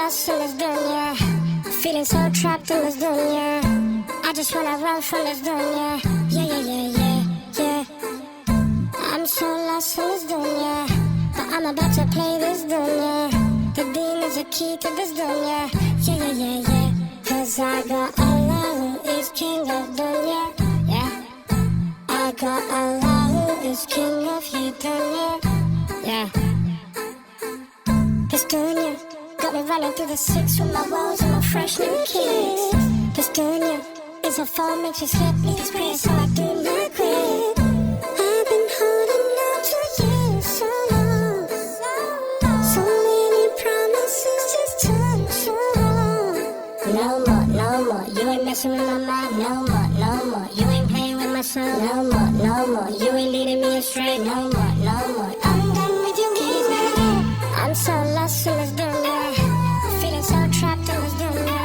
lost in this dunya, feeling so trapped in this dunya. I just wanna run from this dunya. Yeah, yeah, yeah, yeah, yeah. I'm so lost in this dunya, but I'm about to play this dunya. The deen is a key to this dunya. Yeah, yeah, yeah, yeah. Cause I got Allah who is king of dunya. Yeah. I got Allah who is king of your dunya. Yeah. This dunya got me running through the six with my walls and my fresh new kicks. This dunya is a fall, makes you slip. Need this prayer, so I do not quit. I've been holding on to you so long. So many promises just took so long. No more, no more. You ain't messing with my mind. No more, no more. You ain't playing with my soul. No more, no more. You ain't leading me astray. No more, no more. I'm done with you, keep my head. I'm so lost in this dunya, feeling so trapped in this dunya.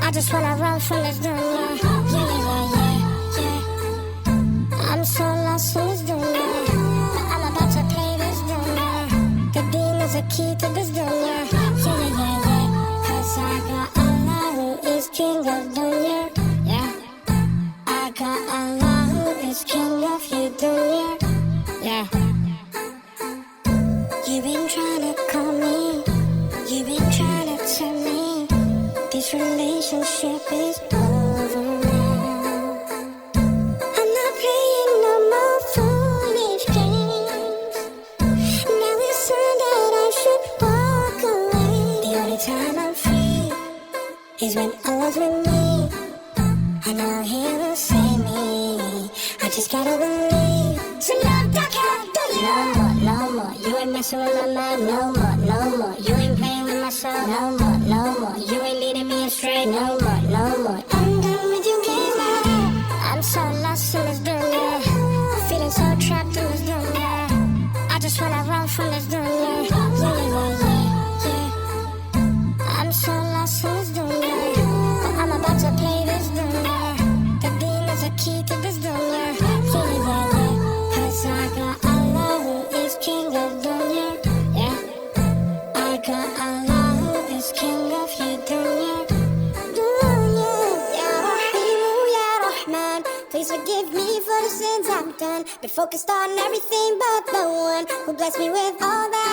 I just wanna run from this dunya. Yeah, yeah, yeah, yeah. I'm so lost in this dunya, but I'm about to play this dunya. The deen is a key to this dunya. Yeah, yeah, yeah, yeah. Cause I got Allah who is king of dunya. Yeah. I got Allah who is king of your dunya. Yeah. You've been trying to call me, you've been trying to tell me this relationship is over now. I'm not playing no more foolish games. Now it's time that I should walk away. The only time I'm free is when Allah's with me. I know He will save me, I just gotta believe. So now I can't do it. No more, no more. You ain't messing with my mind. No more, no more. You ain't playing with my soul. No more, no more. You ain't leading me astray. No more, no more. I'm done with you, kiss my head. I'm so lost in this dunya, feeling so trapped in this dunya. I just wanna run from this dunya. Yeah, yeah, yeah, yeah. I'm so lost in this dunya, but I'm about to play this dunya. The deen is a key to this dunya. Yeah, yeah, yeah. Cause I got Allah who is king of dunya. Yeah. I got Allah who is king of your dunya. Dunya. Ya Rahimu, Ya Rahman, please forgive me for the sins I've done. Been focused on everything but the one who blessed me with all that